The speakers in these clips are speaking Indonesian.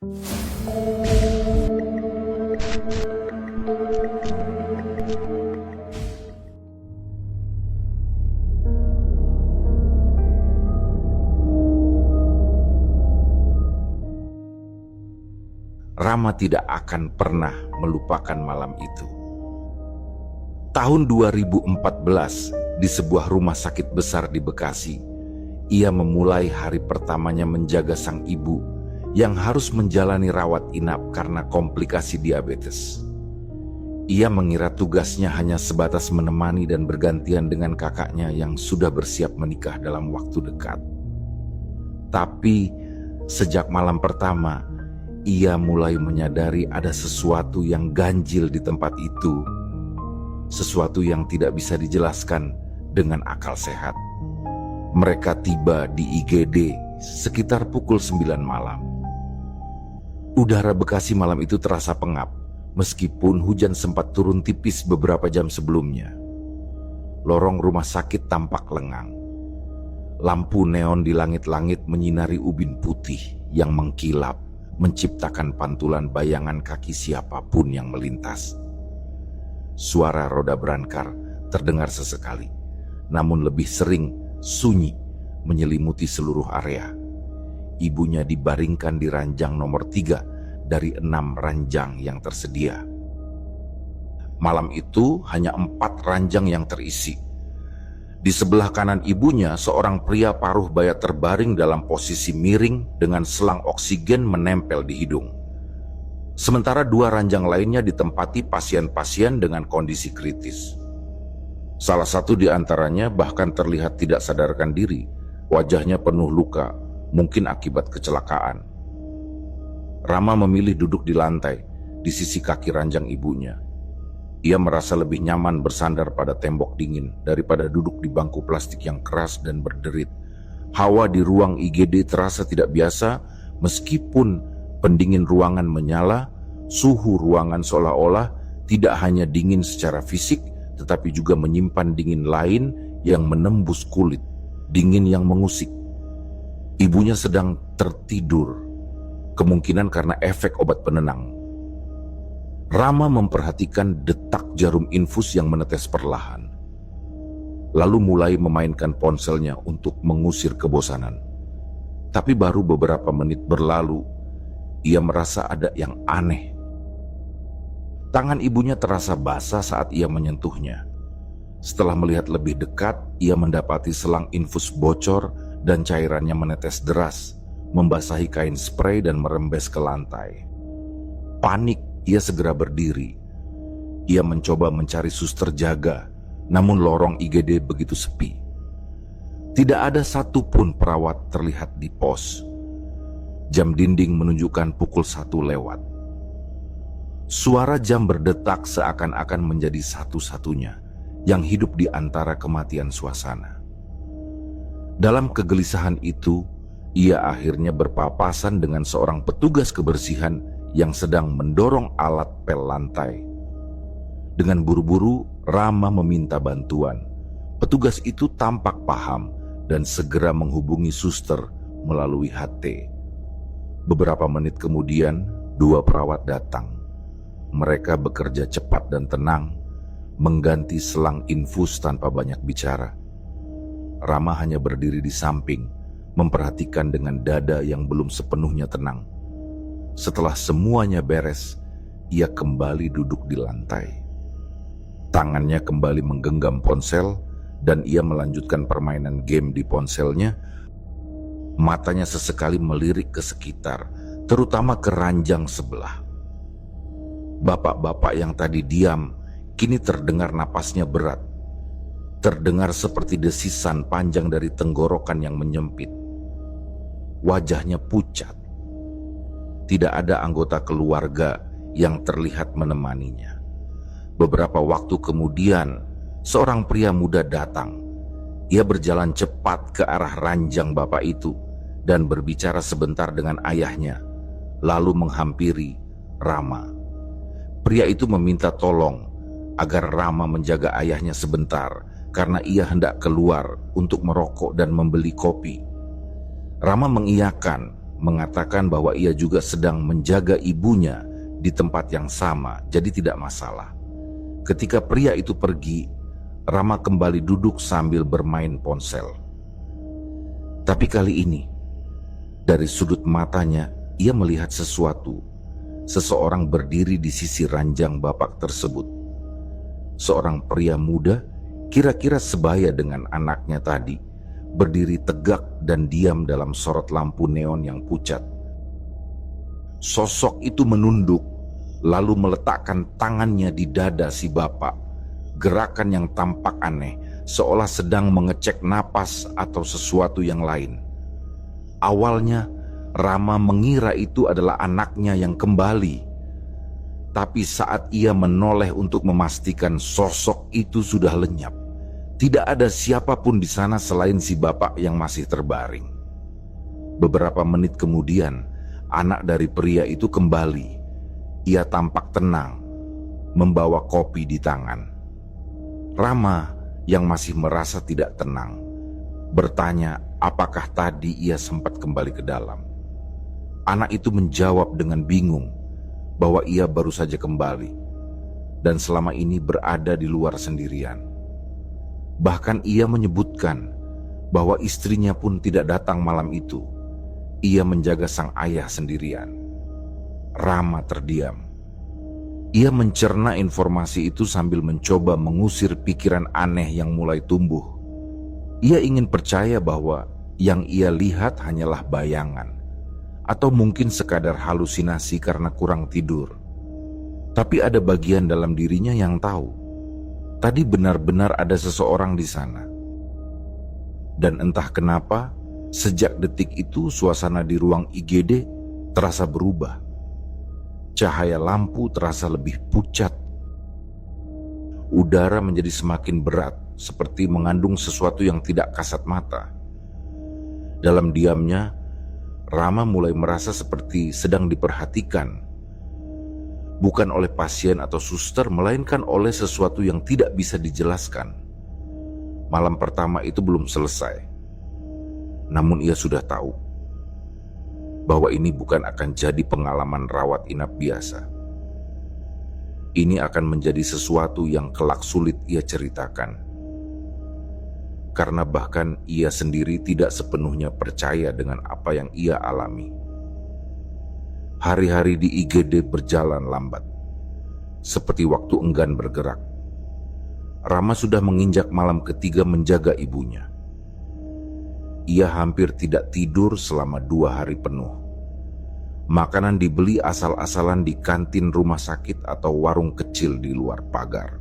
Rama tidak akan pernah melupakan malam itu. Tahun 2014, di sebuah rumah sakit besar di Bekasi, ia memulai hari pertamanya menjaga sang ibu yang harus menjalani rawat inap karena komplikasi diabetes. Ia mengira tugasnya hanya sebatas menemani dan bergantian dengan kakaknya yang sudah bersiap menikah dalam waktu dekat. Tapi sejak malam pertama, ia mulai menyadari ada sesuatu yang ganjil di tempat itu. Sesuatu yang tidak bisa dijelaskan dengan akal sehat. Mereka tiba di IGD sekitar pukul 9 malam. Udara Bekasi malam itu terasa pengap, meskipun hujan sempat turun tipis beberapa jam sebelumnya. Lorong rumah sakit tampak lengang. Lampu neon di langit-langit menyinari ubin putih yang mengkilap, menciptakan pantulan bayangan kaki siapapun yang melintas. Suara roda berangkar terdengar sesekali, namun lebih sering sunyi menyelimuti seluruh area. Ibunya dibaringkan di ranjang nomor 3 dari 6 ranjang yang tersedia. Malam itu hanya 4 ranjang yang terisi. Di sebelah kanan ibunya, seorang pria paruh baya terbaring dalam posisi miring dengan selang oksigen menempel di hidung. Sementara 2 ranjang lainnya ditempati pasien-pasien dengan kondisi kritis. Salah satu di antaranya bahkan terlihat tidak sadarkan diri, wajahnya penuh luka, mungkin akibat kecelakaan. Rama memilih duduk di lantai, di sisi kaki ranjang ibunya. Ia merasa lebih nyaman bersandar pada tembok dingin daripada duduk di bangku plastik yang keras dan berderit. Hawa di ruang IGD terasa tidak biasa, meskipun pendingin ruangan menyala. Suhu ruangan seolah-olah tidak hanya dingin secara fisik, tetapi juga menyimpan dingin lain yang menembus kulit, dingin yang mengusik. Ibunya sedang tertidur, kemungkinan karena efek obat penenang. Rama memperhatikan detak jarum infus yang menetes perlahan, lalu mulai memainkan ponselnya untuk mengusir kebosanan. Tapi baru beberapa menit berlalu, ia merasa ada yang aneh. Tangan ibunya terasa basah saat ia menyentuhnya. Setelah melihat lebih dekat, ia mendapati selang infus bocor dan cairannya menetes deras, membasahi kain spray dan merembes ke lantai. Panik, ia segera berdiri. Ia mencoba mencari suster jaga, namun lorong IGD begitu sepi. Tidak ada satupun perawat terlihat di pos. Jam dinding menunjukkan pukul 1 lewat. Suara jam berdetak seakan-akan menjadi satu-satunya yang hidup di antara kematian suasana. Dalam kegelisahan itu, ia akhirnya berpapasan dengan seorang petugas kebersihan yang sedang mendorong alat pel lantai. Dengan buru-buru, Rama meminta bantuan. Petugas itu tampak paham dan segera menghubungi suster melalui HT. Beberapa menit kemudian, 2 perawat datang. Mereka bekerja cepat dan tenang, mengganti selang infus tanpa banyak bicara. Rama hanya berdiri di samping, memperhatikan dengan dada yang belum sepenuhnya tenang. Setelah semuanya beres, ia kembali duduk di lantai. Tangannya kembali menggenggam ponsel dan ia melanjutkan permainan game di ponselnya. Matanya sesekali melirik ke sekitar, terutama ke ranjang sebelah. Bapak-bapak yang tadi diam, kini terdengar napasnya berat. Terdengar seperti desisan panjang dari tenggorokan yang menyempit. Wajahnya pucat. Tidak ada anggota keluarga yang terlihat menemaninya. Beberapa waktu kemudian, seorang pria muda datang. Ia berjalan cepat ke arah ranjang bapak itu dan berbicara sebentar dengan ayahnya, lalu menghampiri Rama. Pria itu meminta tolong agar Rama menjaga ayahnya sebentar karena ia hendak keluar untuk merokok dan membeli kopi. Rama mengiyakan, mengatakan bahwa ia juga sedang menjaga ibunya di tempat yang sama, jadi tidak masalah. Ketika pria itu pergi, Rama kembali duduk sambil bermain ponsel. Tapi kali ini, dari sudut matanya, ia melihat sesuatu. Seseorang berdiri di sisi ranjang bapak tersebut. Seorang pria muda, kira-kira sebaya dengan anaknya tadi, berdiri tegak dan diam dalam sorot lampu neon yang pucat. Sosok itu menunduk, lalu meletakkan tangannya di dada si bapak. Gerakan yang tampak aneh, seolah sedang mengecek napas atau sesuatu yang lain. Awalnya, Rama mengira itu adalah anaknya yang kembali. Tapi saat ia menoleh untuk memastikan, sosok itu sudah lenyap. Tidak ada siapapun di sana selain si bapak yang masih terbaring. Beberapa menit kemudian, anak dari pria itu kembali. Ia tampak tenang, membawa kopi di tangan. Rama yang masih merasa tidak tenang bertanya apakah tadi ia sempat kembali ke dalam. Anak itu menjawab dengan bingung bahwa ia baru saja kembali dan selama ini berada di luar sendirian. Bahkan ia menyebutkan bahwa istrinya pun tidak datang malam itu. Ia menjaga sang ayah sendirian. Rama terdiam. Ia mencerna informasi itu sambil mencoba mengusir pikiran aneh yang mulai tumbuh. Ia ingin percaya bahwa yang ia lihat hanyalah bayangan, atau mungkin sekadar halusinasi karena kurang tidur. Tapi ada bagian dalam dirinya yang tahu, tadi benar-benar ada seseorang di sana. Dan entah kenapa, sejak detik itu suasana di ruang IGD terasa berubah. Cahaya lampu terasa lebih pucat. Udara menjadi semakin berat, seperti mengandung sesuatu yang tidak kasat mata. Dalam diamnya, Rama mulai merasa seperti sedang diperhatikan. Bukan oleh pasien atau suster, melainkan oleh sesuatu yang tidak bisa dijelaskan. Malam pertama itu belum selesai. Namun ia sudah tahu bahwa ini bukan akan jadi pengalaman rawat inap biasa. Ini akan menjadi sesuatu yang kelak sulit ia ceritakan. Karena bahkan ia sendiri tidak sepenuhnya percaya dengan apa yang ia alami. Hari-hari di IGD berjalan lambat, seperti waktu enggan bergerak. Rama sudah menginjak malam ketiga menjaga ibunya. Ia hampir tidak tidur selama 2 hari penuh. Makanan dibeli asal-asalan di kantin rumah sakit atau warung kecil di luar pagar.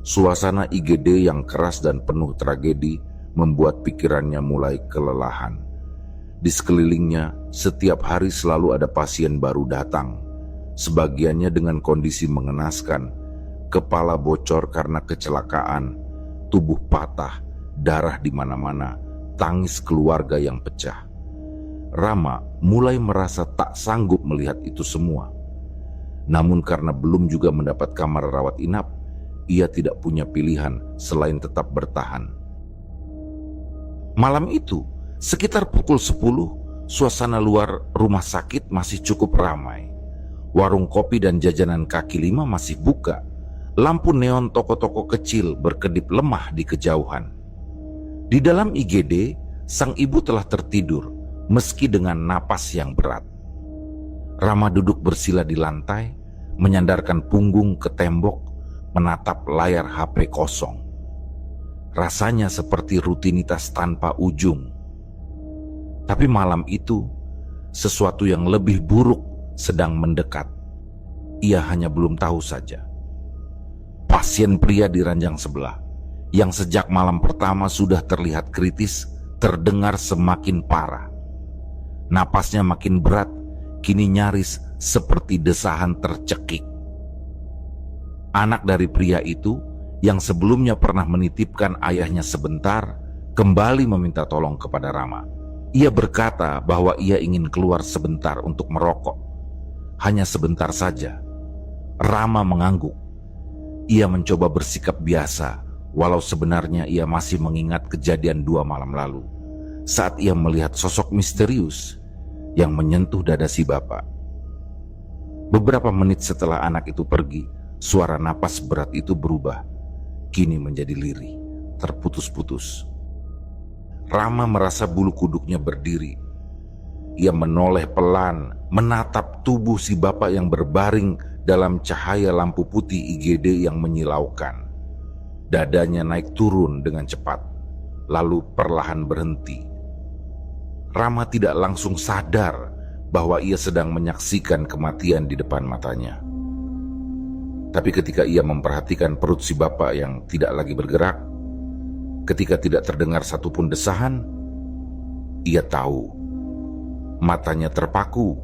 Suasana IGD yang keras dan penuh tragedi membuat pikirannya mulai kelelahan. Di sekelilingnya, setiap hari selalu ada pasien baru datang. Sebagiannya dengan kondisi mengenaskan, kepala bocor karena kecelakaan, tubuh patah, darah di mana-mana, tangis keluarga yang pecah. Rama mulai merasa tak sanggup melihat itu semua. Namun karena belum juga mendapat kamar rawat inap, ia tidak punya pilihan selain tetap bertahan. Malam itu, sekitar pukul 10, suasana luar rumah sakit masih cukup ramai. Warung kopi dan jajanan kaki lima masih buka. Lampu neon toko-toko kecil berkedip lemah di kejauhan. Di dalam IGD, sang ibu telah tertidur, meski dengan napas yang berat. Rama duduk bersila di lantai, menyandarkan punggung ke tembok, menatap layar HP kosong. Rasanya seperti rutinitas tanpa ujung. Tapi malam itu, sesuatu yang lebih buruk sedang mendekat. Ia hanya belum tahu saja. Pasien pria di ranjang sebelah, yang sejak malam pertama sudah terlihat kritis, terdengar semakin parah. Napasnya makin berat, kini nyaris seperti desahan tercekik. Anak dari pria itu, yang sebelumnya pernah menitipkan ayahnya sebentar, kembali meminta tolong kepada Rama. Ia berkata bahwa ia ingin keluar sebentar untuk merokok. Hanya sebentar saja. Rama mengangguk. Ia mencoba bersikap biasa, walau sebenarnya ia masih mengingat kejadian 2 malam lalu, saat ia melihat sosok misterius yang menyentuh dada si bapak. Beberapa menit setelah anak itu pergi, suara napas berat itu berubah, kini menjadi lirih, terputus-putus. Rama merasa bulu kuduknya berdiri. Ia menoleh pelan, menatap tubuh si bapak yang berbaring dalam cahaya lampu putih IGD yang menyilaukan. Dadanya naik turun dengan cepat, lalu perlahan berhenti. Rama tidak langsung sadar bahwa ia sedang menyaksikan kematian di depan matanya. Tapi ketika ia memperhatikan perut si bapak yang tidak lagi bergerak, ketika tidak terdengar satupun desahan, ia tahu matanya terpaku,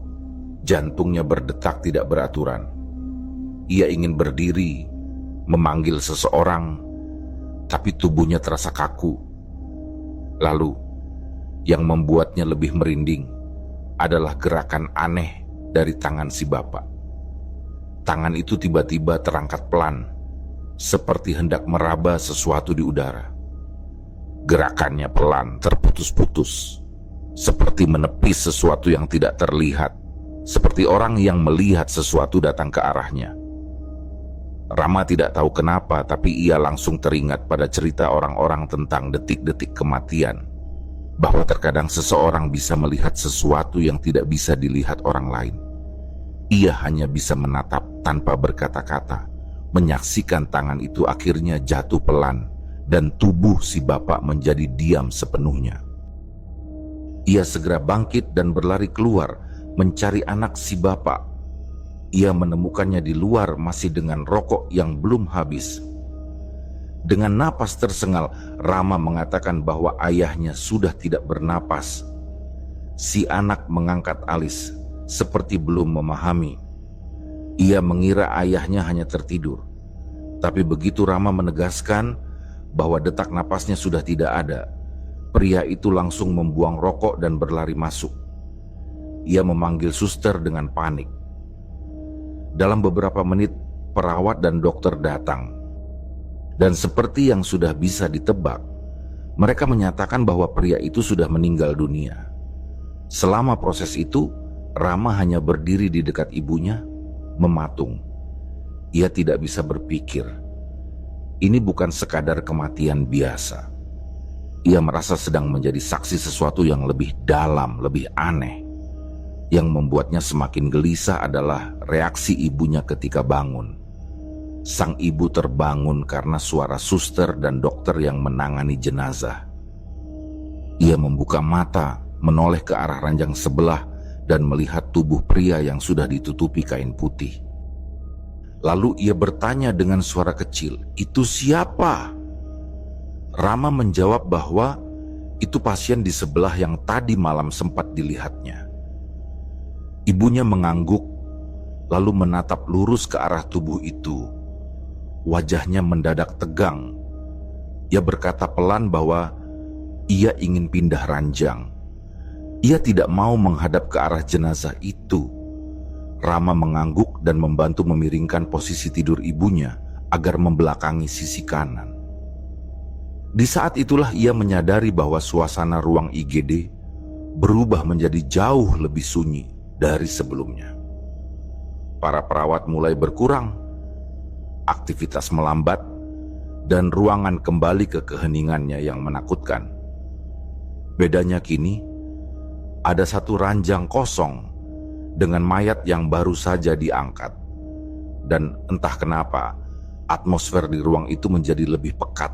jantungnya berdetak tidak beraturan. Ia ingin berdiri, memanggil seseorang, tapi tubuhnya terasa kaku. Lalu, yang membuatnya lebih merinding adalah gerakan aneh dari tangan si bapak. Tangan itu tiba-tiba terangkat pelan, seperti hendak meraba sesuatu di udara. Gerakannya pelan, terputus-putus, seperti menepis sesuatu yang tidak terlihat, seperti orang yang melihat sesuatu datang ke arahnya. Rama tidak tahu kenapa, tapi ia langsung teringat pada cerita orang-orang tentang detik-detik kematian, bahwa terkadang seseorang bisa melihat sesuatu yang tidak bisa dilihat orang lain. Ia hanya bisa menatap tanpa berkata-kata, menyaksikan tangan itu akhirnya jatuh pelan, dan tubuh si bapak menjadi diam sepenuhnya. Ia segera bangkit dan berlari keluar, mencari anak si bapak. Ia menemukannya di luar masih dengan rokok yang belum habis. Dengan napas tersengal, Rama mengatakan bahwa ayahnya sudah tidak bernapas. Si anak mengangkat alis, seperti belum memahami. Ia mengira ayahnya hanya tertidur. Tapi begitu Rama menegaskan bahwa detak napasnya sudah tidak ada, pria itu langsung membuang rokok dan berlari masuk. Ia memanggil suster dengan panik. Dalam beberapa menit, perawat dan dokter datang. Dan seperti yang sudah bisa ditebak, mereka menyatakan bahwa pria itu sudah meninggal dunia. Selama proses itu, Rama hanya berdiri di dekat ibunya, mematung. Ia tidak bisa berpikir. Ini bukan sekadar kematian biasa. Ia merasa sedang menjadi saksi sesuatu yang lebih dalam, lebih aneh. Yang membuatnya semakin gelisah adalah reaksi ibunya ketika bangun. Sang ibu terbangun karena suara suster dan dokter yang menangani jenazah. Ia membuka mata, menoleh ke arah ranjang sebelah, dan melihat tubuh pria yang sudah ditutupi kain putih. Lalu ia bertanya dengan suara kecil, "Itu siapa?" Rama menjawab bahwa itu pasien di sebelah yang tadi malam sempat dilihatnya. Ibunya mengangguk, lalu menatap lurus ke arah tubuh itu. Wajahnya mendadak tegang. Ia berkata pelan bahwa ia ingin pindah ranjang. Ia tidak mau menghadap ke arah jenazah itu. Rama mengangguk dan membantu memiringkan posisi tidur ibunya agar membelakangi sisi kanan. Di saat itulah ia menyadari bahwa suasana ruang IGD berubah menjadi jauh lebih sunyi dari sebelumnya. Para perawat mulai berkurang, aktivitas melambat, dan ruangan kembali ke keheningannya yang menakutkan. Bedanya kini, ada satu ranjang kosong dengan mayat yang baru saja diangkat. Dan entah kenapa, atmosfer di ruang itu menjadi lebih pekat.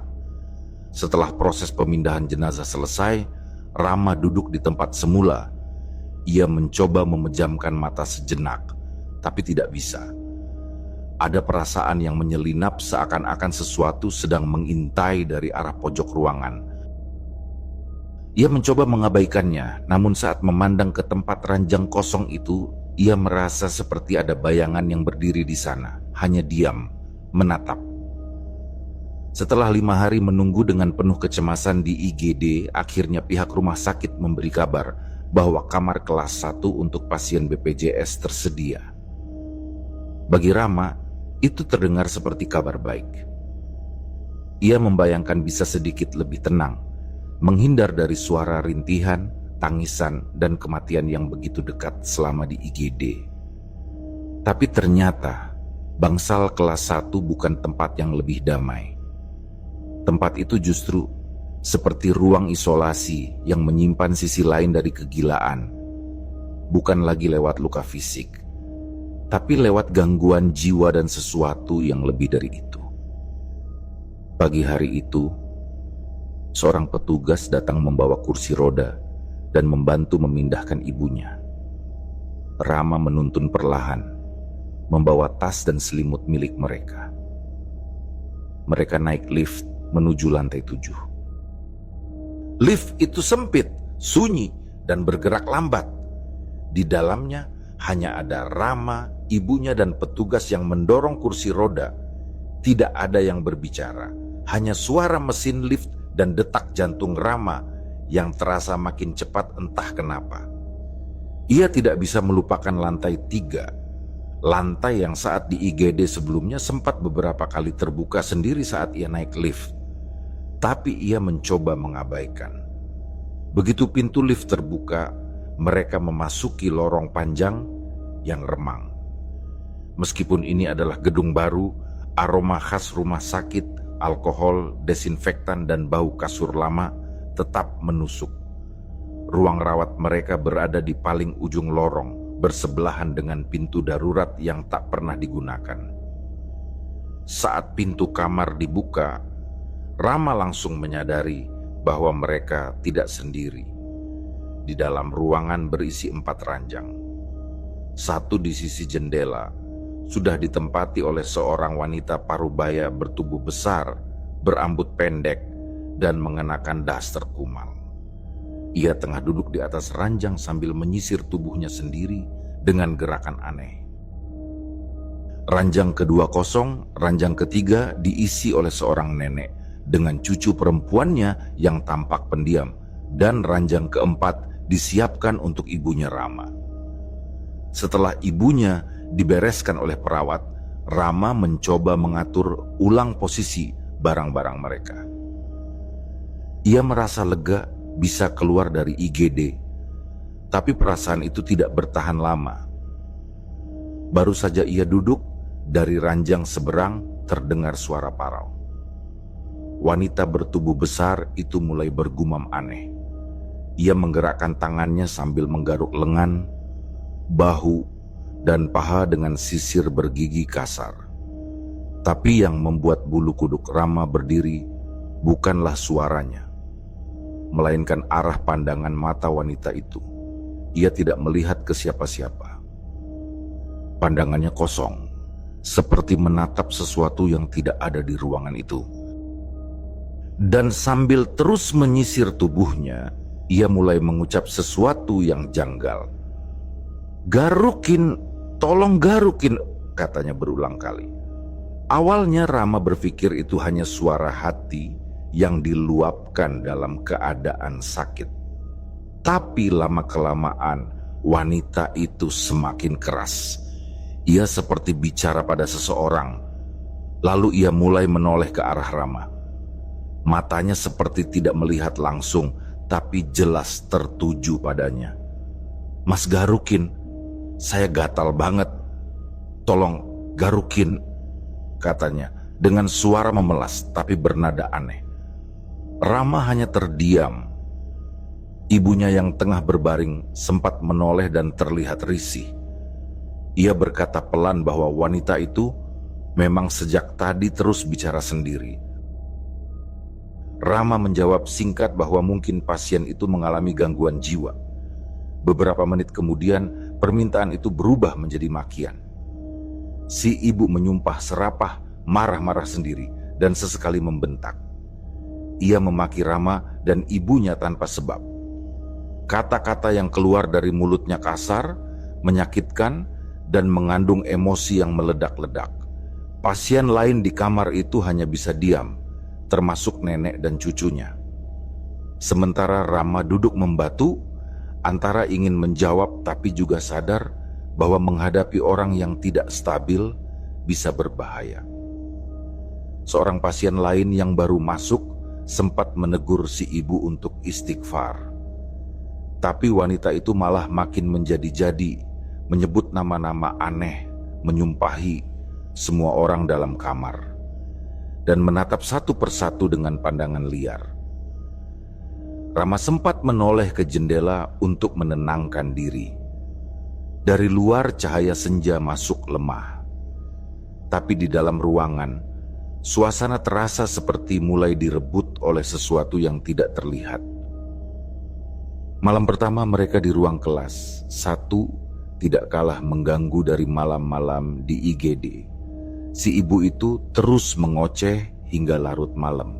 Setelah proses pemindahan jenazah selesai, Rama duduk di tempat semula. Ia mencoba memejamkan mata sejenak, tapi tidak bisa. Ada perasaan yang menyelinap seakan-akan sesuatu sedang mengintai dari arah pojok ruangan. Ia mencoba mengabaikannya, namun saat memandang ke tempat ranjang kosong itu, ia merasa seperti ada bayangan yang berdiri di sana, hanya diam, menatap. Setelah 5 hari menunggu dengan penuh kecemasan di IGD, akhirnya pihak rumah sakit memberi kabar bahwa kamar kelas 1 untuk pasien BPJS tersedia. Bagi Rama, itu terdengar seperti kabar baik. Ia membayangkan bisa sedikit lebih tenang, menghindar dari suara rintihan, tangisan, dan kematian yang begitu dekat selama di IGD. Tapi ternyata bangsal kelas 1 bukan tempat yang lebih damai. Tempat itu justru seperti ruang isolasi yang menyimpan sisi lain dari kegilaan. Bukan lagi lewat luka fisik, tapi lewat gangguan jiwa dan sesuatu yang lebih dari itu. Pagi hari itu, seorang petugas datang membawa kursi roda dan membantu memindahkan ibunya. Rama menuntun perlahan, membawa tas dan selimut milik mereka. Mereka naik lift menuju lantai 7. Lift itu sempit, sunyi, dan bergerak lambat. Di dalamnya hanya ada Rama, ibunya, dan petugas yang mendorong kursi roda. Tidak ada yang berbicara, hanya suara mesin lift dan detak jantung Rama yang terasa makin cepat entah kenapa. Ia tidak bisa melupakan lantai 3, lantai yang saat di IGD sebelumnya sempat beberapa kali terbuka sendiri saat ia naik lift. Tapi ia mencoba mengabaikan. Begitu pintu lift terbuka, mereka memasuki lorong panjang yang remang. Meskipun ini adalah gedung baru, aroma khas rumah sakit, alkohol, desinfektan, dan bau kasur lama tetap menusuk. Ruang rawat mereka berada di paling ujung lorong, bersebelahan dengan pintu darurat yang tak pernah digunakan. Saat pintu kamar dibuka, Rama langsung menyadari bahwa mereka tidak sendiri. Di dalam ruangan berisi 4 ranjang. Satu di sisi jendela sudah ditempati oleh seorang wanita parubaya bertubuh besar, berambut pendek, dan mengenakan daster kumal. Ia tengah duduk di atas ranjang sambil menyisir tubuhnya sendiri dengan gerakan aneh. Ranjang kedua kosong, ranjang ketiga diisi oleh seorang nenek dengan cucu perempuannya yang tampak pendiam, dan ranjang keempat disiapkan untuk ibunya Rama. Setelah ibunya dibereskan oleh perawat, Rama mencoba mengatur ulang posisi barang-barang mereka. Ia merasa lega bisa keluar dari IGD, tapi perasaan itu tidak bertahan lama. Baru saja ia duduk, dari ranjang seberang terdengar suara parau. Wanita bertubuh besar itu mulai bergumam aneh. Ia menggerakkan tangannya sambil menggaruk lengan, bahu, dan paha dengan sisir bergigi kasar. Tapi yang membuat bulu kuduk Rama berdiri bukanlah suaranya, melainkan arah pandangan mata wanita itu. Ia tidak melihat ke siapa-siapa. Pandangannya kosong, seperti menatap sesuatu yang tidak ada di ruangan itu. Dan sambil terus menyisir tubuhnya, ia mulai mengucap sesuatu yang janggal. "Garukin, tolong garukin," katanya berulang kali. Awalnya Rama berpikir itu hanya suara hati yang diluapkan dalam keadaan sakit. Tapi lama-kelamaan wanita itu semakin keras. Ia seperti bicara pada seseorang. Lalu ia mulai menoleh ke arah Rama. Matanya seperti tidak melihat langsung, tapi jelas tertuju padanya. "Mas garukin, saya gatal banget. Tolong garukin," katanya dengan suara memelas tapi bernada aneh. Rama hanya terdiam. Ibunya yang tengah berbaring sempat menoleh dan terlihat risih. Ia berkata pelan bahwa wanita itu memang sejak tadi terus bicara sendiri. Rama menjawab singkat bahwa mungkin pasien itu mengalami gangguan jiwa. Beberapa menit kemudian, permintaan itu berubah menjadi makian. Si ibu menyumpah serapah, marah-marah sendiri, dan sesekali membentak. Ia memaki Rama dan ibunya tanpa sebab. Kata-kata yang keluar dari mulutnya kasar, menyakitkan, dan mengandung emosi yang meledak-ledak. Pasien lain di kamar itu hanya bisa diam, termasuk nenek dan cucunya. Sementara Rama duduk membatu, antara ingin menjawab tapi juga sadar bahwa menghadapi orang yang tidak stabil bisa berbahaya. Seorang pasien lain yang baru masuk sempat menegur si ibu untuk istighfar. Tapi wanita itu malah makin menjadi-jadi, menyebut nama-nama aneh, menyumpahi semua orang dalam kamar, dan menatap satu persatu dengan pandangan liar. Rama sempat menoleh ke jendela untuk menenangkan diri. Dari luar cahaya senja masuk lemah. Tapi di dalam ruangan, suasana terasa seperti mulai direbut oleh sesuatu yang tidak terlihat. Malam pertama mereka di ruang kelas 1 tidak kalah mengganggu dari malam-malam di IGD. Si ibu itu terus mengoceh hingga larut malam.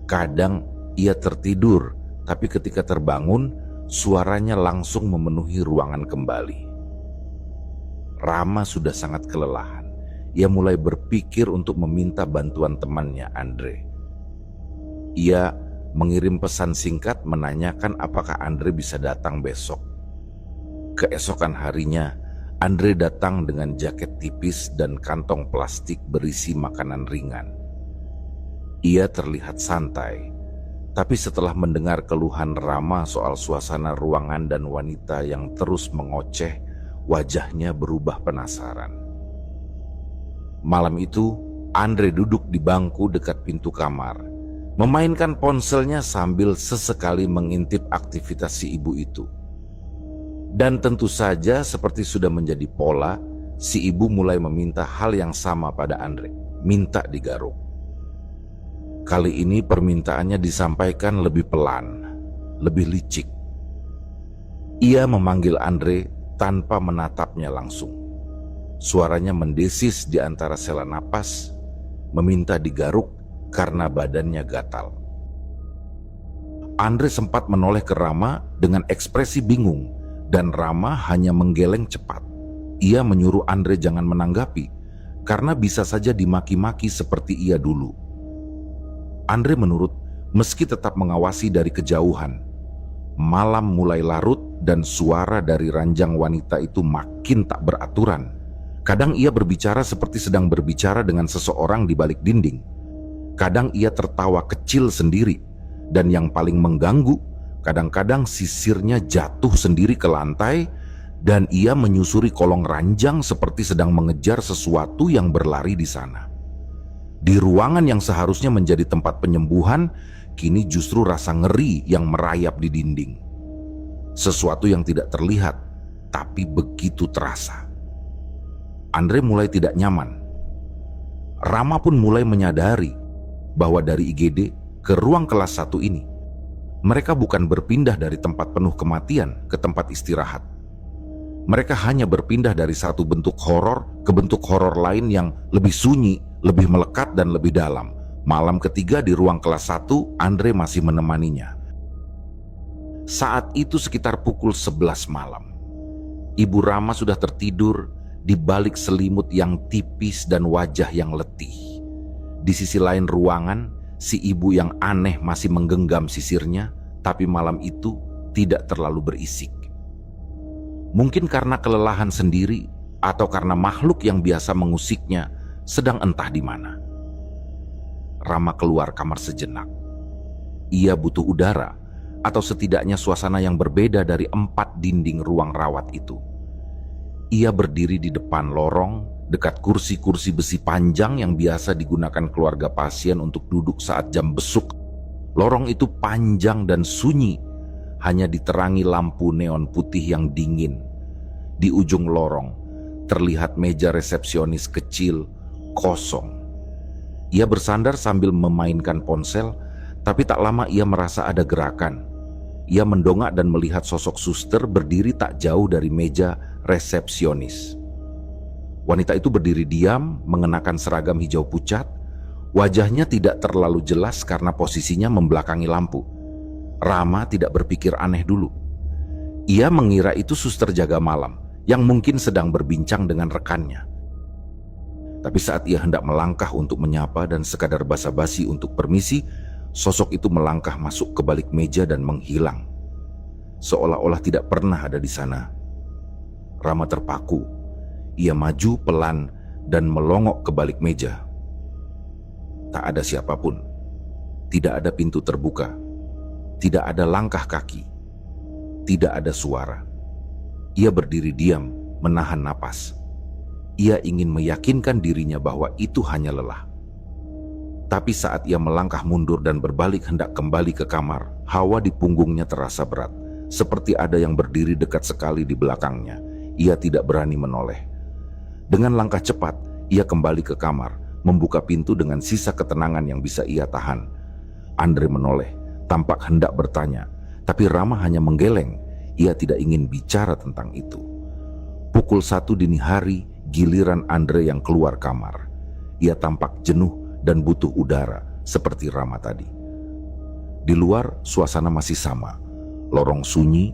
Kadang ia tertidur, tapi ketika terbangun, suaranya langsung memenuhi ruangan kembali. Rama sudah sangat kelelahan. Ia mulai berpikir untuk meminta bantuan temannya, Andre. Ia mengirim pesan singkat menanyakan apakah Andre bisa datang besok. Keesokan harinya, Andre datang dengan jaket tipis dan kantong plastik berisi makanan ringan. Ia terlihat santai, tapi setelah mendengar keluhan Rama soal suasana ruangan dan wanita yang terus mengoceh, wajahnya berubah penasaran. Malam itu, Andre duduk di bangku dekat pintu kamar, memainkan ponselnya sambil sesekali mengintip aktivitas si ibu itu. Dan tentu saja seperti sudah menjadi pola, si ibu mulai meminta hal yang sama pada Andre, minta digaruk. Kali ini permintaannya disampaikan lebih pelan, lebih licik. Ia memanggil Andre tanpa menatapnya langsung. Suaranya mendesis di antara sela napas, meminta digaruk karena badannya gatal. Andre sempat menoleh ke Rama dengan ekspresi bingung, dan Rama hanya menggeleng cepat. Ia menyuruh Andre jangan menanggapi, karena bisa saja dimaki-maki seperti ia dulu. Andre menurut, meski tetap mengawasi dari kejauhan. Malam mulai larut dan suara dari ranjang wanita itu makin tak beraturan. Kadang ia berbicara seperti sedang berbicara dengan seseorang di balik dinding. Kadang ia tertawa kecil sendiri, dan yang paling mengganggu, kadang-kadang sisirnya jatuh sendiri ke lantai dan ia menyusuri kolong ranjang seperti sedang mengejar sesuatu yang berlari di sana. Di ruangan yang seharusnya menjadi tempat penyembuhan, kini justru rasa ngeri yang merayap di dinding. Sesuatu yang tidak terlihat, tapi begitu terasa. Andre mulai tidak nyaman. Rama pun mulai menyadari bahwa dari IGD ke ruang kelas 1 ini, mereka bukan berpindah dari tempat penuh kematian ke tempat istirahat. Mereka hanya berpindah dari satu bentuk horor ke bentuk horor lain yang lebih sunyi, lebih melekat dan lebih dalam. Malam ketiga di ruang kelas 1, Andre masih menemaninya. Saat itu sekitar pukul 11 malam. Ibu Rama sudah tertidur di balik selimut yang tipis dan wajah yang letih. Di sisi lain ruangan, si ibu yang aneh masih menggenggam sisirnya, tapi malam itu tidak terlalu berisik. Mungkin karena kelelahan sendiri atau karena makhluk yang biasa mengusiknya sedang entah di mana. Rama keluar kamar sejenak. Ia butuh udara atau setidaknya suasana yang berbeda dari 4 dinding ruang rawat itu. Ia berdiri di depan lorong dekat kursi-kursi besi panjang yang biasa digunakan keluarga pasien untuk duduk saat jam besuk. Lorong itu panjang dan sunyi, hanya diterangi lampu neon putih yang dingin. Di ujung lorong terlihat meja resepsionis kecil kosong. Ia bersandar sambil memainkan ponsel, tapi tak lama ia merasa ada gerakan. Ia mendongak dan melihat sosok suster berdiri tak jauh dari meja resepsionis. Wanita itu berdiri diam, mengenakan seragam hijau pucat. Wajahnya tidak terlalu jelas karena posisinya membelakangi lampu. Rama tidak berpikir aneh dulu. Ia mengira itu suster jaga malam yang mungkin sedang berbincang dengan rekannya. Tapi saat ia hendak melangkah untuk menyapa dan sekadar basa-basi untuk permisi, sosok itu melangkah masuk ke balik meja dan menghilang. Seolah-olah tidak pernah ada di sana. Rama terpaku. Ia maju pelan dan melongok ke balik meja. Tak ada siapapun. Tidak ada pintu terbuka. Tidak ada langkah kaki, tidak ada suara. Ia berdiri diam, menahan napas. Ia ingin meyakinkan dirinya bahwa itu hanya lelah. Tapi saat ia melangkah mundur dan berbalik hendak kembali ke kamar, hawa di punggungnya terasa berat, seperti ada yang berdiri dekat sekali di belakangnya. Ia tidak berani menoleh. Dengan langkah cepat, ia kembali ke kamar, membuka pintu dengan sisa ketenangan yang bisa ia tahan. Andre menoleh, tampak hendak bertanya, tapi Rama hanya menggeleng. Ia tidak ingin bicara tentang itu. Pukul 1 dini hari, giliran Andre yang keluar kamar. Ia tampak jenuh dan butuh udara, seperti Rama tadi. Di luar, suasana masih sama. Lorong sunyi,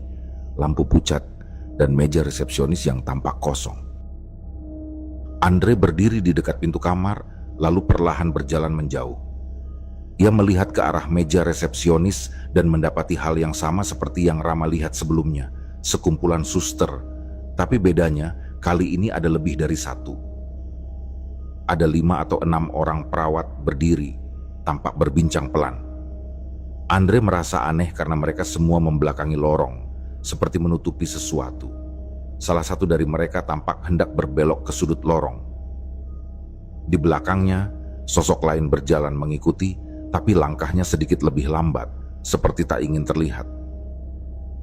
lampu pucat, dan meja resepsionis yang tampak kosong. Andre berdiri di dekat pintu kamar, lalu perlahan berjalan menjauh. Ia melihat ke arah meja resepsionis dan mendapati hal yang sama seperti yang Rama lihat sebelumnya, sekumpulan suster. Tapi bedanya, kali ini ada lebih dari satu. Ada 5 atau 6 orang perawat berdiri, tampak berbincang pelan. Andre merasa aneh karena mereka semua membelakangi lorong, seperti menutupi sesuatu. Salah satu dari mereka tampak hendak berbelok ke sudut lorong. Di belakangnya, sosok lain berjalan mengikuti, tapi langkahnya sedikit lebih lambat, seperti tak ingin terlihat.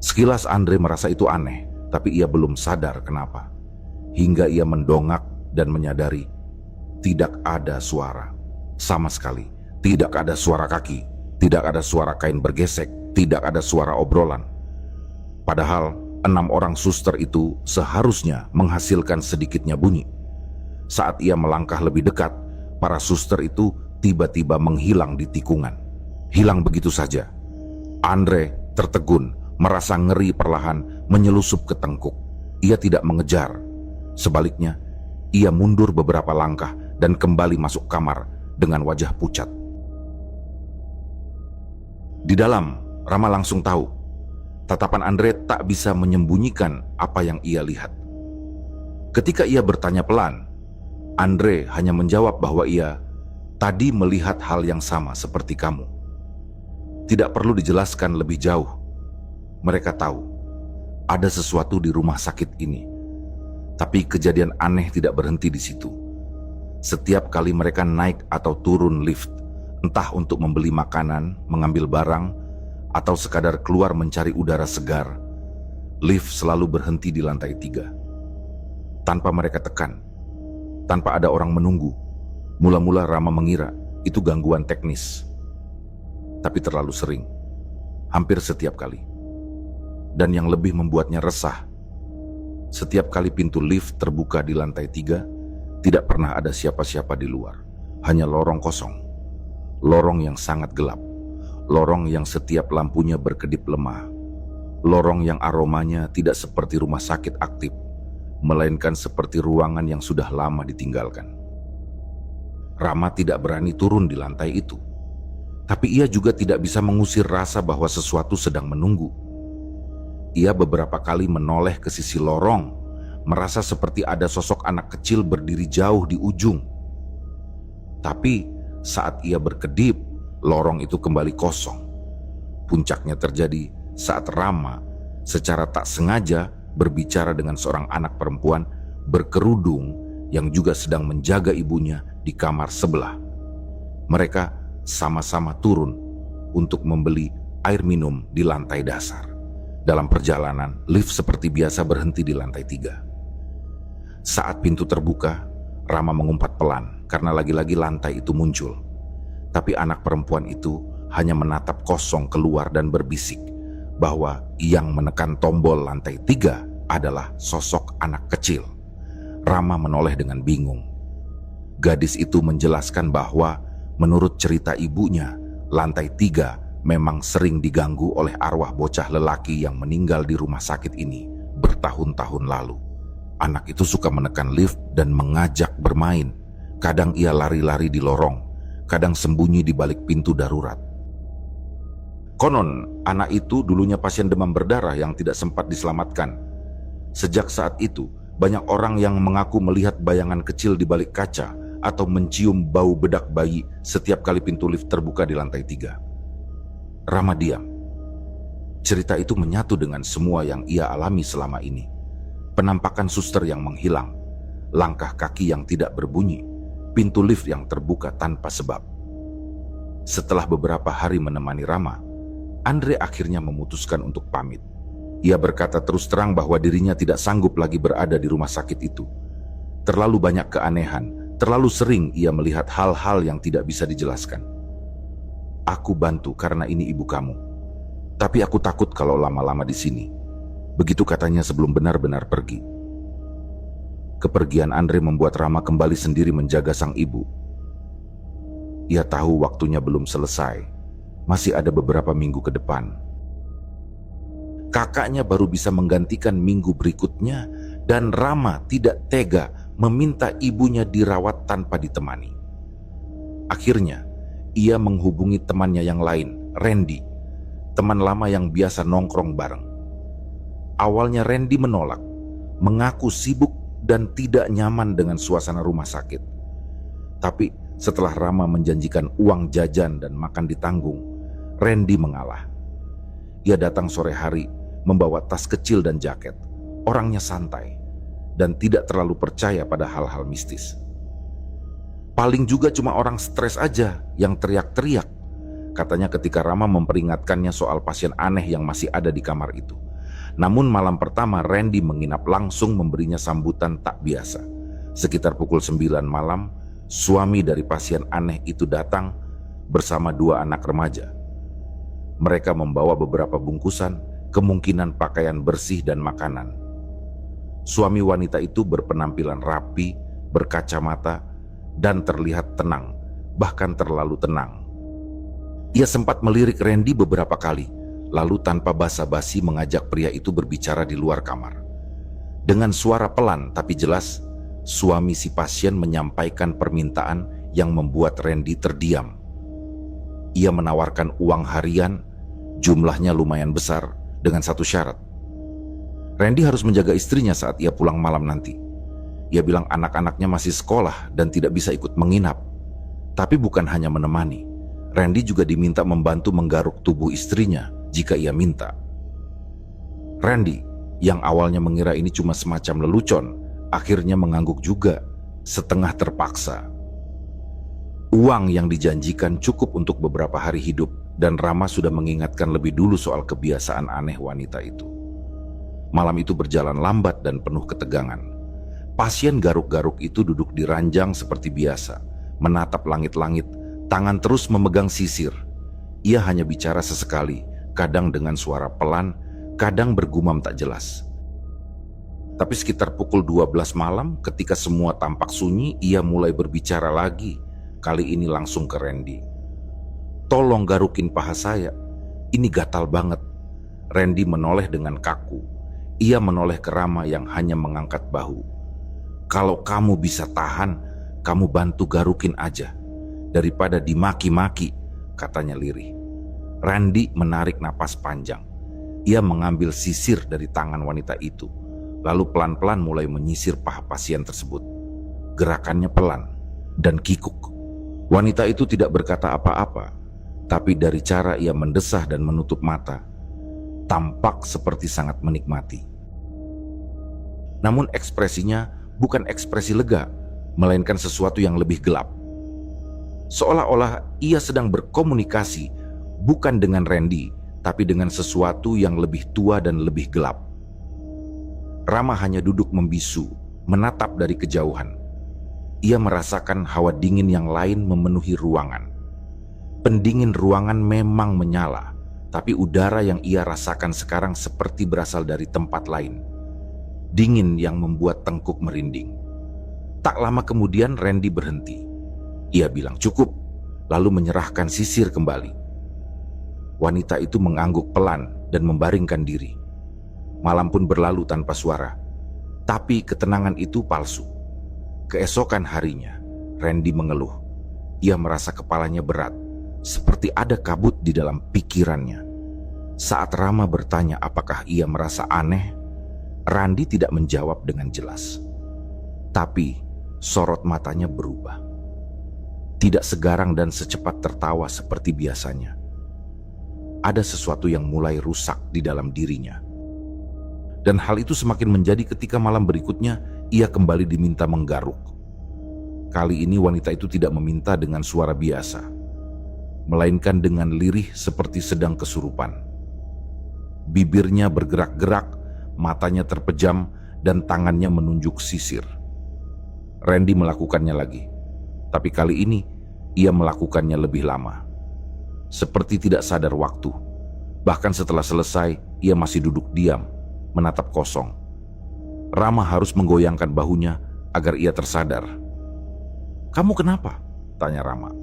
Sekilas Andre merasa itu aneh, tapi ia belum sadar kenapa. Hingga ia mendongak dan menyadari, tidak ada suara. Sama sekali, tidak ada suara kaki, tidak ada suara kain bergesek, tidak ada suara obrolan. Padahal 6 orang suster itu seharusnya menghasilkan sedikitnya bunyi. Saat ia melangkah lebih dekat, para suster itu tiba-tiba menghilang di tikungan. Hilang begitu saja. Andre tertegun, merasa ngeri perlahan menyelusup ke tengkuk. Ia tidak mengejar. Sebaliknya, ia mundur beberapa langkah dan kembali masuk kamar dengan wajah pucat. Di dalam, Rama langsung tahu. Tatapan Andre tak bisa menyembunyikan apa yang ia lihat. Ketika ia bertanya pelan, Andre hanya menjawab bahwa ia tadi melihat hal yang sama seperti kamu. Tidak perlu dijelaskan lebih jauh. Mereka tahu ada sesuatu di rumah sakit ini. Tapi kejadian aneh tidak berhenti di situ. Setiap kali mereka naik atau turun lift, entah untuk membeli makanan, mengambil barang, atau sekadar keluar mencari udara segar, lift selalu berhenti di lantai 3. Tanpa mereka tekan, tanpa ada orang menunggu. Mula-mula Rama mengira itu gangguan teknis. Tapi terlalu sering, hampir setiap kali. Dan yang lebih membuatnya resah, setiap kali pintu lift terbuka di lantai 3, tidak pernah ada siapa-siapa di luar. Hanya lorong kosong. Lorong yang sangat gelap. Lorong yang setiap lampunya berkedip lemah. Lorong yang aromanya tidak seperti rumah sakit aktif, melainkan seperti ruangan yang sudah lama ditinggalkan. Rama tidak berani turun di lantai itu. Tapi ia juga tidak bisa mengusir rasa bahwa sesuatu sedang menunggu. Ia beberapa kali menoleh ke sisi lorong, merasa seperti ada sosok anak kecil berdiri jauh di ujung. Tapi saat ia berkedip, lorong itu kembali kosong. Puncaknya terjadi saat Rama secara tak sengaja berbicara dengan seorang anak perempuan berkerudung yang juga sedang menjaga ibunya di kamar sebelah. Mereka sama-sama turun untuk membeli air minum di lantai dasar. Dalam perjalanan, lift seperti biasa berhenti di lantai 3. Saat pintu terbuka, Rama mengumpat pelan karena lagi-lagi lantai itu muncul. Tapi anak perempuan itu hanya menatap kosong keluar dan berbisik bahwa yang menekan tombol lantai 3 adalah sosok anak kecil. Rama menoleh dengan bingung. Gadis itu menjelaskan bahwa menurut cerita ibunya, lantai 3 memang sering diganggu oleh arwah bocah lelaki yang meninggal di rumah sakit ini bertahun-tahun lalu. Anak itu suka menekan lift dan mengajak bermain. Kadang ia lari-lari di lorong, kadang sembunyi di balik pintu darurat. Konon, anak itu dulunya pasien demam berdarah yang tidak sempat diselamatkan. Sejak saat itu, banyak orang yang mengaku melihat bayangan kecil di balik kaca atau mencium bau bedak bayi setiap kali pintu lift terbuka di lantai 3. Rama diam. Cerita itu menyatu dengan semua yang ia alami selama ini. Penampakan suster yang menghilang, langkah kaki yang tidak berbunyi, pintu lift yang terbuka tanpa sebab. Setelah beberapa hari menemani Rama, Andre akhirnya memutuskan untuk pamit. Ia berkata terus terang bahwa dirinya tidak sanggup lagi berada di rumah sakit itu. Terlalu banyak keanehan, terlalu sering ia melihat hal-hal yang tidak bisa dijelaskan. Aku bantu karena ini ibu kamu. Tapi aku takut kalau lama-lama di sini. Begitu katanya sebelum benar-benar pergi. Kepergian Andre membuat Rama kembali sendiri menjaga sang ibu. Ia tahu waktunya belum selesai. Masih ada beberapa minggu ke depan. Kakaknya baru bisa menggantikan minggu berikutnya dan Rama tidak tega meminta ibunya dirawat tanpa ditemani. Akhirnya, ia menghubungi temannya yang lain, Randy, teman lama yang biasa nongkrong bareng. Awalnya Randy menolak, mengaku sibuk dan tidak nyaman dengan suasana rumah sakit. Tapi setelah Rama menjanjikan uang jajan dan makan ditanggung, Randy mengalah. Ia datang sore hari, membawa tas kecil dan jaket. Orangnya santai dan tidak terlalu percaya pada hal-hal mistis. Paling juga cuma orang stres aja yang teriak-teriak, katanya ketika Rama memperingatkannya soal pasien aneh yang masih ada di kamar itu. Namun malam pertama Randy menginap langsung memberinya sambutan tak biasa. Sekitar pukul 9 malam, suami dari pasien aneh itu datang bersama 2 anak remaja. Mereka membawa beberapa bungkusan, kemungkinan pakaian bersih dan makanan. Suami wanita itu berpenampilan rapi, berkacamata, dan terlihat tenang, bahkan terlalu tenang. Ia sempat melirik Randy beberapa kali, lalu tanpa basa-basi mengajak pria itu berbicara di luar kamar. Dengan suara pelan tapi jelas, suami si pasien menyampaikan permintaan yang membuat Randy terdiam. Ia menawarkan uang harian, jumlahnya lumayan besar, dengan satu syarat. Randy harus menjaga istrinya saat ia pulang malam nanti. Ia bilang anak-anaknya masih sekolah dan tidak bisa ikut menginap. Tapi bukan hanya menemani, Randy juga diminta membantu menggaruk tubuh istrinya jika ia minta. Randy, yang awalnya mengira ini cuma semacam lelucon, akhirnya mengangguk juga, setengah terpaksa. Uang yang dijanjikan cukup untuk beberapa hari hidup, dan Rama sudah mengingatkan lebih dulu soal kebiasaan aneh wanita itu. Malam itu berjalan lambat dan penuh ketegangan. Pasien garuk-garuk itu duduk di ranjang seperti biasa, menatap langit-langit, tangan terus memegang sisir. Ia hanya bicara sesekali, kadang dengan suara pelan, kadang bergumam tak jelas. Tapi sekitar pukul 12 malam, ketika semua tampak sunyi, ia mulai berbicara lagi, kali ini langsung ke Randy. "Tolong garukin paha saya, ini gatal banget." Randy menoleh dengan kaku. Ia menoleh ke Rama yang hanya mengangkat bahu. "Kalau kamu bisa tahan, kamu bantu garukin aja, daripada dimaki-maki," katanya lirih. Randy menarik napas panjang. Ia mengambil sisir dari tangan wanita itu, lalu pelan-pelan mulai menyisir paha pasien tersebut. Gerakannya pelan dan kikuk. Wanita itu tidak berkata apa-apa, tapi dari cara ia mendesah dan menutup mata, tampak seperti sangat menikmati. Namun ekspresinya bukan ekspresi lega, melainkan sesuatu yang lebih gelap. Seolah-olah ia sedang berkomunikasi bukan dengan Randy, tapi dengan sesuatu yang lebih tua dan lebih gelap. Rama hanya duduk membisu, menatap dari kejauhan. Ia merasakan hawa dingin yang lain memenuhi ruangan. Pendingin ruangan memang menyala, tapi udara yang ia rasakan sekarang seperti berasal dari tempat lain. Dingin yang membuat tengkuk merinding. Tak lama kemudian Randy berhenti. Ia bilang cukup, lalu menyerahkan sisir kembali. Wanita itu mengangguk pelan dan membaringkan diri. Malam pun berlalu tanpa suara. Tapi ketenangan itu palsu. Keesokan harinya, Randy mengeluh. Ia merasa kepalanya berat, seperti ada kabut di dalam pikirannya. Saat Rama bertanya apakah ia merasa aneh, Randy tidak menjawab dengan jelas. Tapi sorot matanya berubah. Tidak segarang dan secepat tertawa seperti biasanya. ada sesuatu yang mulai rusak di dalam dirinya. Dan hal itu semakin menjadi ketika malam berikutnya ia kembali diminta menggaruk. Kali ini wanita itu tidak meminta dengan suara biasa, melainkan dengan lirih seperti sedang kesurupan. Bibirnya bergerak-gerak, matanya terpejam, dan tangannya menunjuk sisir. Randy melakukannya lagi, tapi kali ini ia melakukannya lebih lama. Seperti tidak sadar waktu. Bahkan setelah selesai, ia masih duduk diam, menatap kosong. Rama harus menggoyangkan bahunya agar ia tersadar. "Kamu kenapa?" tanya Rama.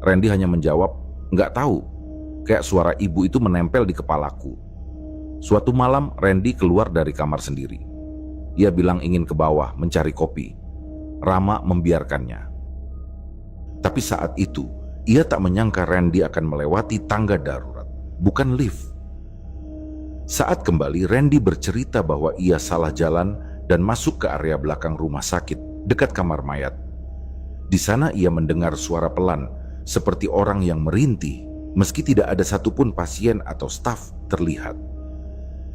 Randy hanya menjawab, "Nggak tahu. Kayak suara ibu itu menempel di kepalaku." Suatu malam, Randy keluar dari kamar sendiri. Ia bilang ingin ke bawah mencari kopi. Rama membiarkannya. Tapi saat itu, ia tak menyangka Randy akan melewati tangga darurat, bukan lift. Saat kembali, Randy bercerita bahwa ia salah jalan dan masuk ke area belakang rumah sakit, dekat kamar mayat. Di sana ia mendengar suara pelan, seperti orang yang merintih, meski tidak ada satupun pasien atau staf terlihat.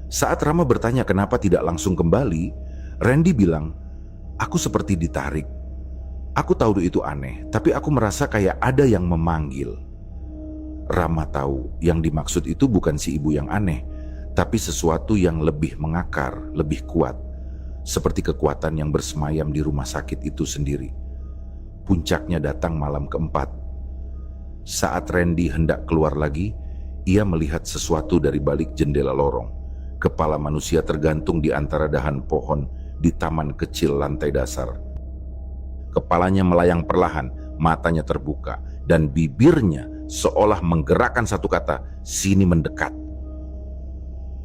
Saat Rama bertanya kenapa tidak langsung kembali, Randy bilang, "Aku seperti ditarik. Aku tahu itu aneh, tapi aku merasa kayak ada yang memanggil." Rama tahu yang dimaksud itu bukan si ibu yang aneh, tapi sesuatu yang lebih mengakar, lebih kuat, seperti kekuatan yang bersemayam di rumah sakit itu sendiri. Puncaknya datang malam keempat. Saat Randy hendak keluar lagi, ia melihat sesuatu dari balik jendela lorong. Kepala manusia tergantung di antara dahan pohon di taman kecil lantai dasar. Kepalanya melayang perlahan, matanya terbuka, dan bibirnya seolah menggerakkan satu kata, "Sini mendekat."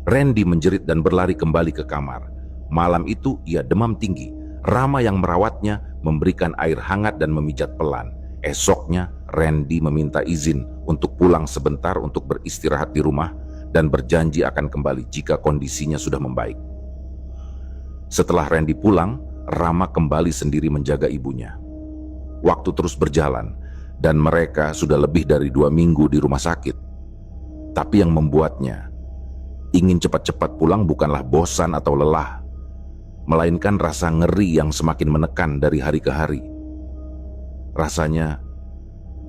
Randy menjerit dan berlari kembali ke kamar. Malam itu ia demam tinggi. Rama yang merawatnya memberikan air hangat dan memijat pelan. Esoknya Randy meminta izin untuk pulang sebentar untuk beristirahat di rumah dan berjanji akan kembali jika kondisinya sudah membaik. Setelah Randy pulang, Rama kembali sendiri menjaga ibunya. Waktu terus berjalan dan mereka sudah lebih dari 2 minggu di rumah sakit. Tapi yang membuatnya ingin cepat-cepat pulang bukanlah bosan atau lelah, melainkan rasa ngeri yang semakin menekan dari hari ke hari. Rasanya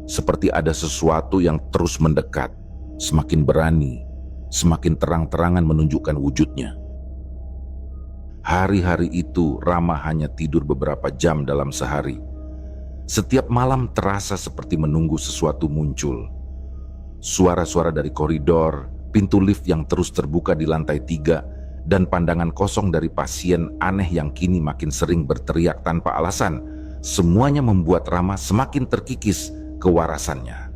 seperti ada sesuatu yang terus mendekat, semakin berani, semakin terang-terangan menunjukkan wujudnya. Hari-hari itu Rama hanya tidur beberapa jam dalam sehari. Setiap malam terasa seperti menunggu sesuatu muncul. Suara-suara dari koridor, pintu lift yang terus terbuka di lantai 3, dan pandangan kosong dari pasien aneh yang kini makin sering berteriak tanpa alasan, semuanya membuat Rama semakin terkikis kewarasannya.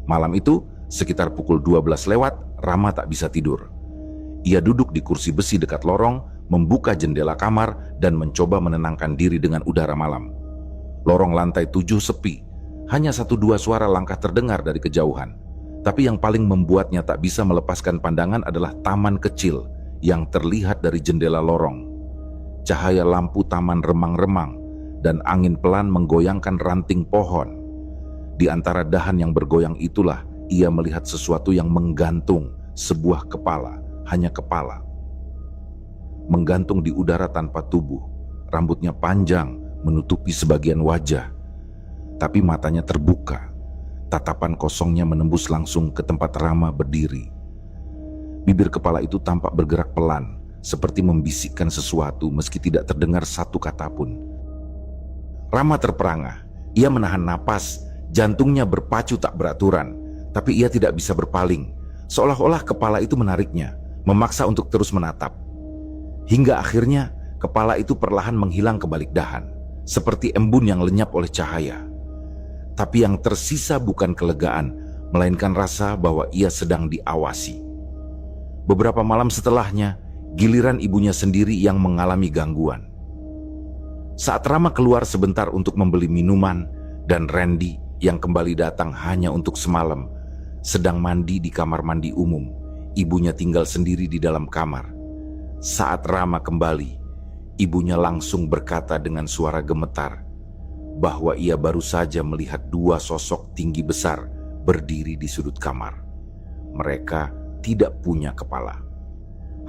Malam itu, sekitar pukul 12 lewat, Rama tak bisa tidur. Ia duduk di kursi besi dekat lorong, membuka jendela kamar, dan mencoba menenangkan diri dengan udara malam. Lorong lantai 7 sepi, hanya 1-2 suara langkah terdengar dari kejauhan. Tapi yang paling membuatnya tak bisa melepaskan pandangan adalah taman kecil yang terlihat dari jendela lorong. Cahaya lampu taman remang-remang dan angin pelan menggoyangkan ranting pohon. Di antara dahan yang bergoyang itulah ia melihat sesuatu yang menggantung, sebuah kepala, hanya kepala. Menggantung di udara tanpa tubuh, rambutnya panjang menutupi sebagian wajah, tapi matanya terbuka. Tatapan kosongnya menembus langsung ke tempat Rama berdiri. Bibir kepala itu tampak bergerak pelan, seperti membisikkan sesuatu meski tidak terdengar satu kata pun. Rama terperangah, ia menahan napas, jantungnya berpacu tak beraturan, tapi ia tidak bisa berpaling, seolah-olah kepala itu menariknya, memaksa untuk terus menatap. Hingga akhirnya kepala itu perlahan menghilang ke balik dahan, seperti embun yang lenyap oleh cahaya. Tapi yang tersisa bukan kelegaan, melainkan rasa bahwa ia sedang diawasi. Beberapa malam setelahnya, giliran ibunya sendiri yang mengalami gangguan. Saat Rama keluar sebentar untuk membeli minuman, dan Randy yang kembali datang hanya untuk semalam, sedang mandi di kamar mandi umum, ibunya tinggal sendiri di dalam kamar. Saat Rama kembali, ibunya langsung berkata dengan suara gemetar bahwa ia baru saja melihat 2 sosok tinggi besar berdiri di sudut kamar. mereka tidak punya kepala.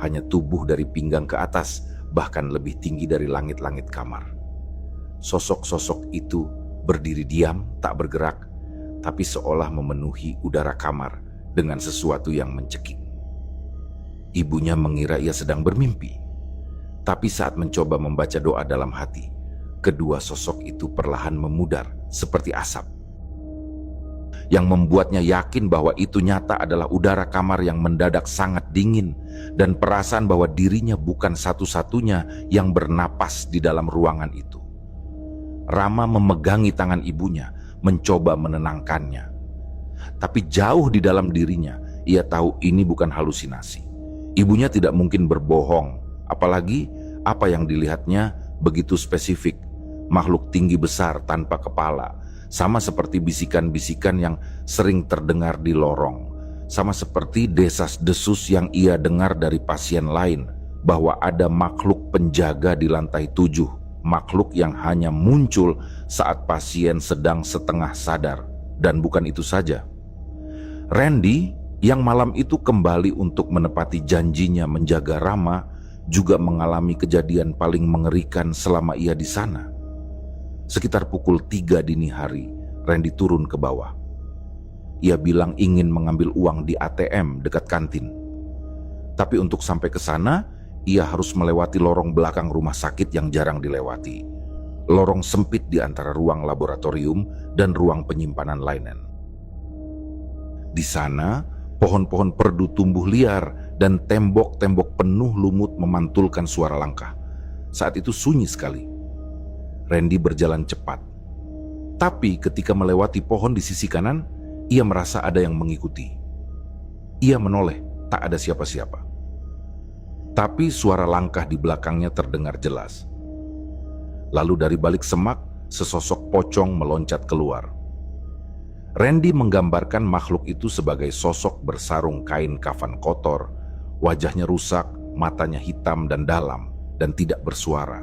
Hanya tubuh dari pinggang ke atas, bahkan lebih tinggi dari langit-langit kamar. Sosok-sosok itu berdiri diam, tak bergerak, tapi seolah memenuhi udara kamar dengan sesuatu yang mencekik. Ibunya mengira ia sedang bermimpi. Tapi saat mencoba membaca doa dalam hati, kedua sosok itu perlahan memudar seperti asap. Yang membuatnya yakin bahwa itu nyata adalah udara kamar yang mendadak sangat dingin dan perasaan bahwa dirinya bukan satu-satunya yang bernapas di dalam ruangan itu. Rama memegangi tangan ibunya, mencoba menenangkannya. Tapi jauh di dalam dirinya, ia tahu ini bukan halusinasi. Ibunya tidak mungkin berbohong, apalagi apa yang dilihatnya begitu spesifik. Makhluk tinggi besar tanpa kepala, sama seperti bisikan-bisikan yang sering terdengar di lorong, sama seperti desas-desus yang ia dengar dari pasien lain bahwa ada makhluk penjaga di lantai 7. Makhluk yang hanya muncul saat pasien sedang setengah sadar. Dan bukan itu saja. Randy yang malam itu kembali untuk menepati janjinya menjaga Rama juga mengalami kejadian paling mengerikan selama ia di sana. Sekitar pukul 3 dini hari, Randy turun ke bawah. Ia bilang ingin mengambil uang di ATM dekat kantin. Tapi untuk sampai ke sana, ia harus melewati lorong belakang rumah sakit yang jarang dilewati. Lorong sempit di antara ruang laboratorium dan ruang penyimpanan linen. Di sana, pohon-pohon perdu tumbuh liar dan tembok-tembok penuh lumut memantulkan suara langkah. Saat itu sunyi sekali. Randy berjalan cepat. Tapi ketika melewati pohon di sisi kanan, ia merasa ada yang mengikuti. Ia menoleh, tak ada siapa-siapa. Tapi suara langkah di belakangnya terdengar jelas. Lalu dari balik semak, sesosok pocong meloncat keluar. Randy menggambarkan makhluk itu sebagai sosok bersarung kain kafan kotor, wajahnya rusak, matanya hitam dan dalam, dan tidak bersuara.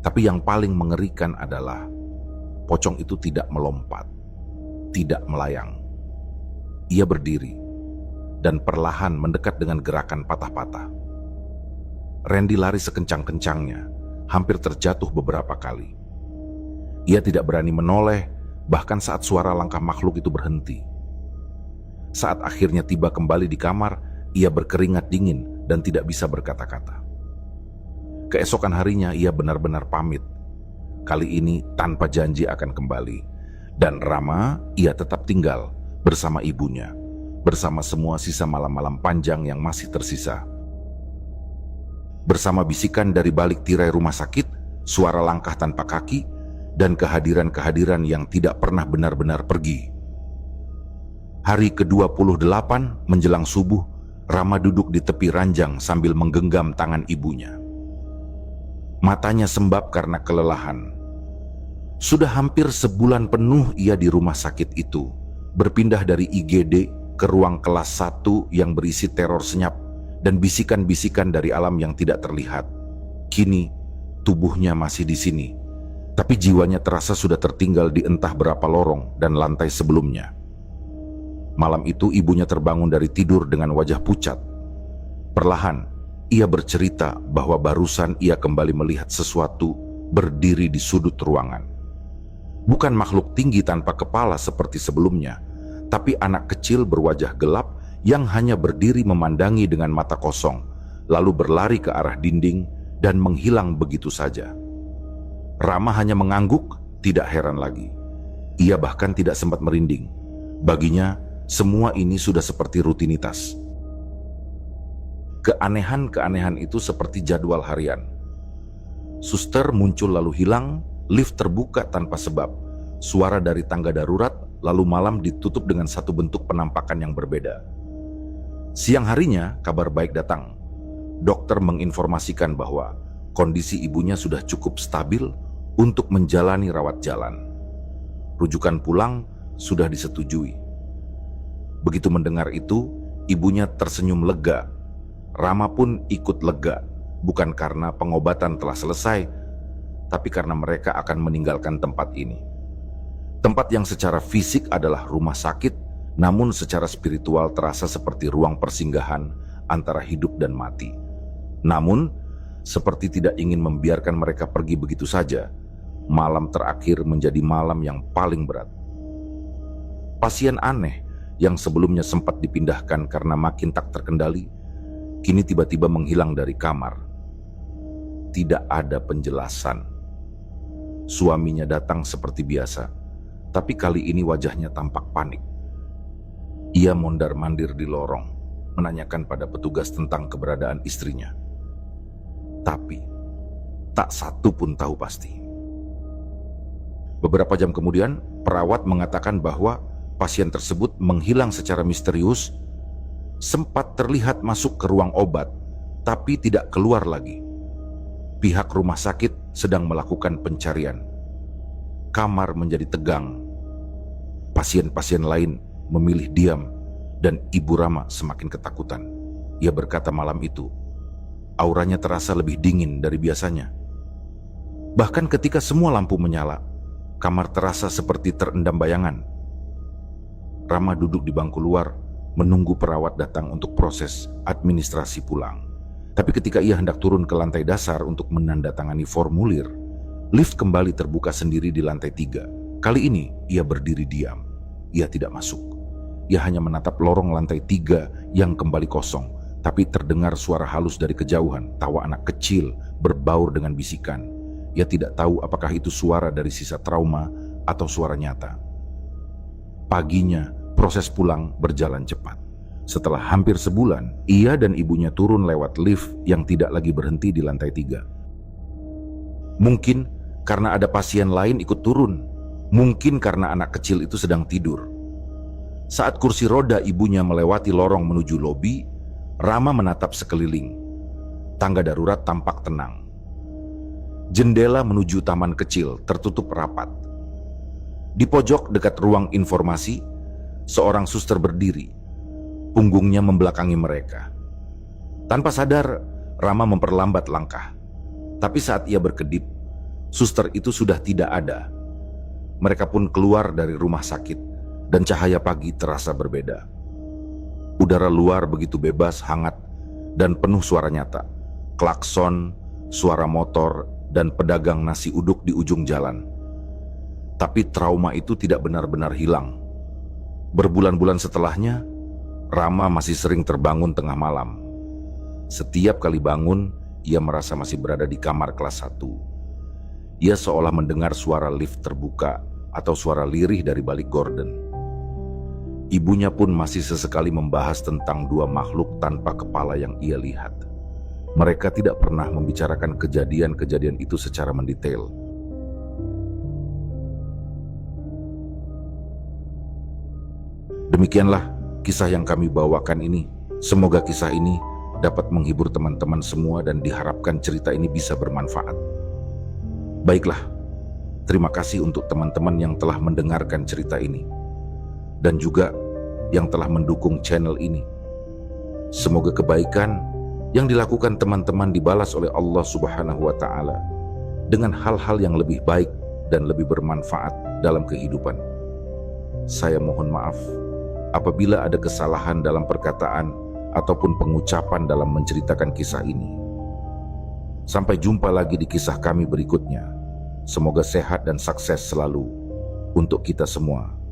Tapi yang paling mengerikan adalah pocong itu tidak melompat, tidak melayang. Ia berdiri dan perlahan mendekat dengan gerakan patah-patah. Randy lari sekencang-kencangnya, hampir terjatuh beberapa kali. Ia tidak berani menoleh, bahkan saat suara langkah makhluk itu berhenti. Saat akhirnya tiba kembali di kamar, ia berkeringat dingin dan tidak bisa berkata-kata. Keesokan harinya ia benar-benar pamit. Kali ini tanpa janji akan kembali. Dan Rama, ia tetap tinggal bersama ibunya, bersama semua sisa malam-malam panjang yang masih tersisa. Bersama bisikan dari balik tirai rumah sakit, suara langkah tanpa kaki, dan kehadiran-kehadiran yang tidak pernah benar-benar pergi. Hari ke-28 menjelang subuh, Rama duduk di tepi ranjang sambil menggenggam tangan ibunya. Matanya sembab karena kelelahan. Sudah hampir sebulan penuh ia di rumah sakit itu, berpindah dari IGD ke ruang kelas 1 yang berisi teror senyap dan bisikan-bisikan dari alam yang tidak terlihat. Kini, tubuhnya masih di sini, tapi jiwanya terasa sudah tertinggal di entah berapa lorong dan lantai sebelumnya. Malam itu ibunya terbangun dari tidur dengan wajah pucat. Perlahan, ia bercerita bahwa barusan ia kembali melihat sesuatu berdiri di sudut ruangan. Bukan makhluk tinggi tanpa kepala seperti sebelumnya, tapi anak kecil berwajah gelap yang hanya berdiri memandangi dengan mata kosong, lalu berlari ke arah dinding dan menghilang begitu saja. Rama hanya mengangguk, tidak heran lagi. Ia bahkan tidak sempat merinding. Baginya, semua ini sudah seperti rutinitas. Keanehan-keanehan itu seperti jadwal harian. Suster muncul lalu hilang, lift terbuka tanpa sebab, suara dari tangga darurat, lalu malam ditutup dengan satu bentuk penampakan yang berbeda. Siang harinya, kabar baik datang. Dokter menginformasikan bahwa kondisi ibunya sudah cukup stabil untuk menjalani rawat jalan. Rujukan pulang sudah disetujui. Begitu mendengar itu, ibunya tersenyum lega. Rama pun ikut lega, bukan karena pengobatan telah selesai, tapi karena mereka akan meninggalkan tempat ini. Tempat yang secara fisik adalah rumah sakit Namun secara spiritual terasa seperti ruang persinggahan antara hidup dan mati. Namun, seperti tidak ingin membiarkan mereka pergi begitu saja, malam terakhir menjadi malam yang paling berat. Pasien aneh yang sebelumnya sempat dipindahkan karena makin tak terkendali, kini tiba-tiba menghilang dari kamar. Tidak ada penjelasan. Suaminya datang seperti biasa, tapi kali ini wajahnya tampak panik. Ia mondar-mandir di lorong, menanyakan pada petugas tentang keberadaan istrinya. Tapi, tak satu pun tahu pasti. Beberapa jam kemudian, perawat mengatakan bahwa pasien tersebut menghilang secara misterius, sempat terlihat masuk ke ruang obat, tapi tidak keluar lagi. Pihak rumah sakit sedang melakukan pencarian. Kamar menjadi tegang. Pasien-pasien lain memilih diam, dan Ibu Rama semakin ketakutan. Ia berkata malam itu, auranya terasa lebih dingin dari biasanya. Bahkan ketika semua lampu menyala, kamar terasa seperti terendam bayangan. Rama duduk di bangku luar, menunggu perawat datang untuk proses administrasi pulang. Tapi ketika ia hendak turun ke lantai dasar untuk menandatangani formulir, lift kembali terbuka sendiri di lantai 3. Kali ini ia berdiri diam. Ia tidak masuk. Ia hanya menatap lorong lantai 3 yang kembali kosong. Tapi terdengar suara halus dari kejauhan, tawa anak kecil berbaur dengan bisikan. Ia tidak tahu apakah itu suara dari sisa trauma atau suara nyata. Paginya, proses pulang berjalan cepat. Setelah hampir sebulan, ia dan ibunya turun lewat lift yang tidak lagi berhenti di lantai 3. Mungkin karena ada pasien lain ikut turun. Mungkin karena anak kecil itu sedang tidur. Saat kursi roda ibunya melewati lorong menuju lobi, Rama menatap sekeliling. Tangga darurat tampak tenang. Jendela menuju taman kecil tertutup rapat. Di pojok dekat ruang informasi, seorang suster berdiri. Punggungnya membelakangi mereka. Tanpa sadar, Rama memperlambat langkah. Tapi saat ia berkedip, suster itu sudah tidak ada. Mereka pun keluar dari rumah sakit, dan cahaya pagi terasa berbeda. Udara luar begitu bebas, hangat, dan penuh suara nyata. Klakson, suara motor, dan pedagang nasi uduk di ujung jalan. Tapi trauma itu tidak benar-benar hilang. Berbulan-bulan setelahnya, Rama masih sering terbangun tengah malam. Setiap kali bangun, ia merasa masih berada di kamar kelas 1. Ia seolah mendengar suara lift terbuka atau suara lirih dari balik gorden. Ibunya pun masih sesekali membahas tentang dua makhluk tanpa kepala yang ia lihat. Mereka tidak pernah membicarakan kejadian-kejadian itu secara mendetail. Demikianlah kisah yang kami bawakan ini. Semoga kisah ini dapat menghibur teman-teman semua dan diharapkan cerita ini bisa bermanfaat. Baiklah, terima kasih untuk teman-teman yang telah mendengarkan cerita ini. Dan juga yang telah mendukung channel ini. Semoga kebaikan yang dilakukan teman-teman dibalas oleh Allah Subhanahu wa Ta'ala dengan hal-hal yang lebih baik dan lebih bermanfaat dalam kehidupan. Saya mohon maaf apabila ada kesalahan dalam perkataan ataupun pengucapan dalam menceritakan kisah ini. Sampai jumpa lagi di kisah kami berikutnya. Semoga sehat dan sukses selalu untuk kita semua.